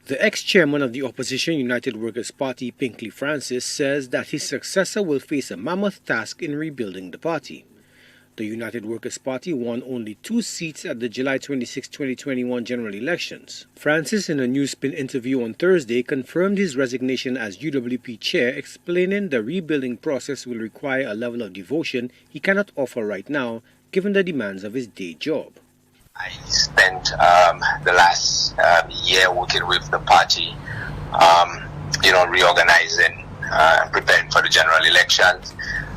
The ex-chairman of the opposition United Workers' Party, Pinkley Francis, says that his successor will face a mammoth task in rebuilding the party. The United Workers' Party won only 2 seats at the July 26, 2021 general elections. Francis, in a Newspin interview on Thursday, confirmed his resignation as UWP chair, explaining the rebuilding process will require a level of devotion he cannot offer right now, given the demands of his day job. I spent the last year working with the party, reorganizing and preparing for the general elections.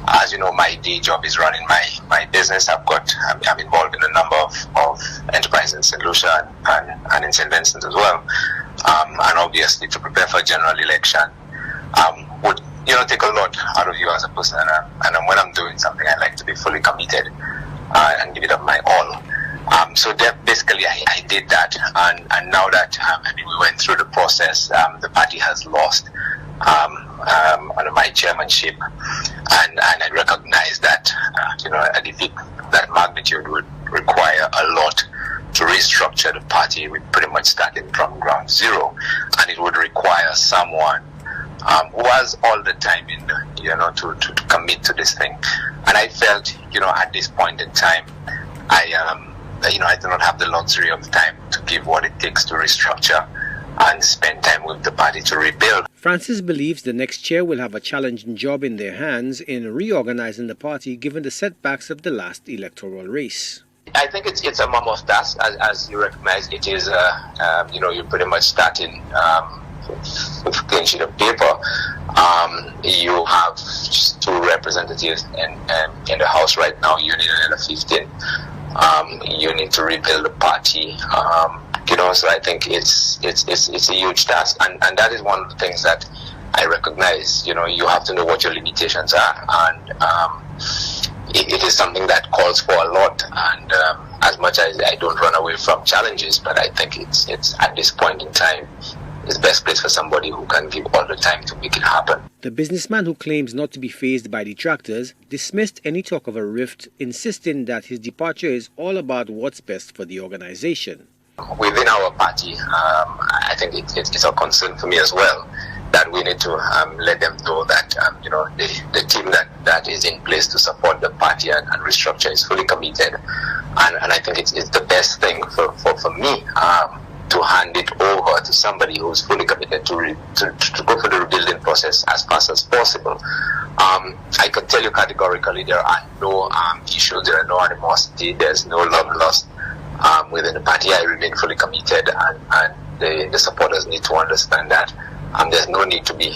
As you know, my day job is running my business. I'm involved in a number of enterprises in St. Lucia and in St. Vincent as well. And obviously, to prepare for a general election would take a lot out of you as a person. And when I'm doing something, I like to be fully committed and give it up my all. So basically, I did that, and now that we went through the process, the party has lost under my chairmanship, and I recognize that a defeat that magnitude would require a lot to restructure the party. We're pretty much starting from ground zero, and it would require someone who has all the time to commit to this thing. And I felt at this point in time, I do not have the luxury of time to give what it takes to restructure and spend time with the party to rebuild. Francis believes the next chair will have a challenging job in their hands in reorganizing the party given the setbacks of the last electoral race. I think it's a mammoth task, as you recognize. It is, you're pretty much starting with a clean sheet of paper. You have just 2 representatives in the House right now. You need another 15. You need to rebuild the party. So I think it's a huge task, and that is one of the things that I recognize. You have to know what your limitations are, and it is something that calls for a lot. And as much as I don't run away from challenges, but I think it's at this point in time, it's best place for somebody who can give all the time to make it happen. The businessman, who claims not to be fazed by detractors, dismissed any talk of a rift, insisting that his departure is all about what's best for the organization. Within our party, I think it's a concern for me as well that we need to let them know that the team that is in place to support the party and restructure is fully committed, and I think it's the best thing for me to hand it over to somebody who's fully committed to go through the rebuilding process as fast as possible. I could tell you categorically there are no issues, there are no animosity, there's no love lost within the party. I remain fully committed, and the supporters need to understand that there's no need to be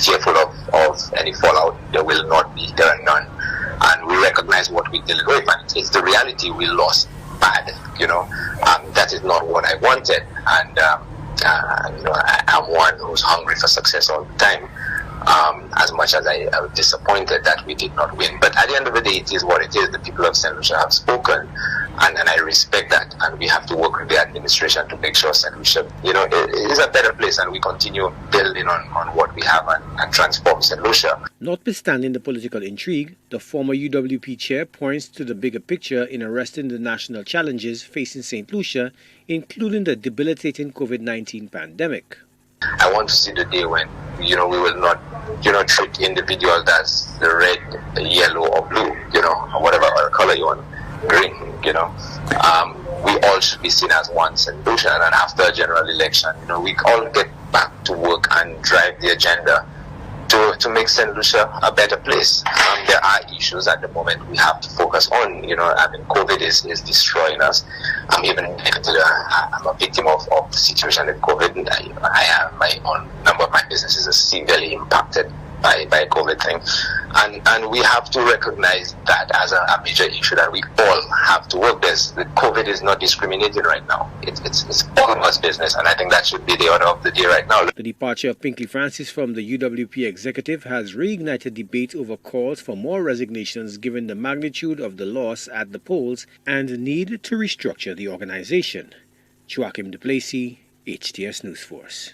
fearful of any fallout. There will not be, there are none. And we recognize what we deal with, and it's the reality. We lost bad, that is not what I wanted, and I'm one who's hungry for success all the time, as much as I was disappointed that we did not win. But at the end of the day, it is what it is. The people of St. Lucia have spoken, and I respect that, and we have to work with the administration to make sure St. Lucia, is a better place, and we continue building on what we have and transform St. Lucia. Notwithstanding the political intrigue, the former UWP chair points to the bigger picture in arresting the national challenges facing St. Lucia, including the debilitating COVID-19 pandemic. I want to see the day when, we will not, treat individuals as the red, the yellow, or blue, or whatever other color you want, green, we all should be seen as one St. Lucia, and after a general election, we all get back to work and drive the agenda to make St. Lucia a better place. There are issues at the moment we have to focus on. COVID is destroying us. I'm a victim of the situation with COVID. I have my own number of my businesses are severely impacted by COVID thing, and we have to recognize that as a major issue that we all have to work. The COVID is not discriminating right now. It's all of us business, and I think that should be the order of the day right now. The departure of Pinkley Francis from the UWP executive has reignited debate over calls for more resignations given the magnitude of the loss at the polls and the need to restructure the organization. Joachim Duplessis, HTS News Force.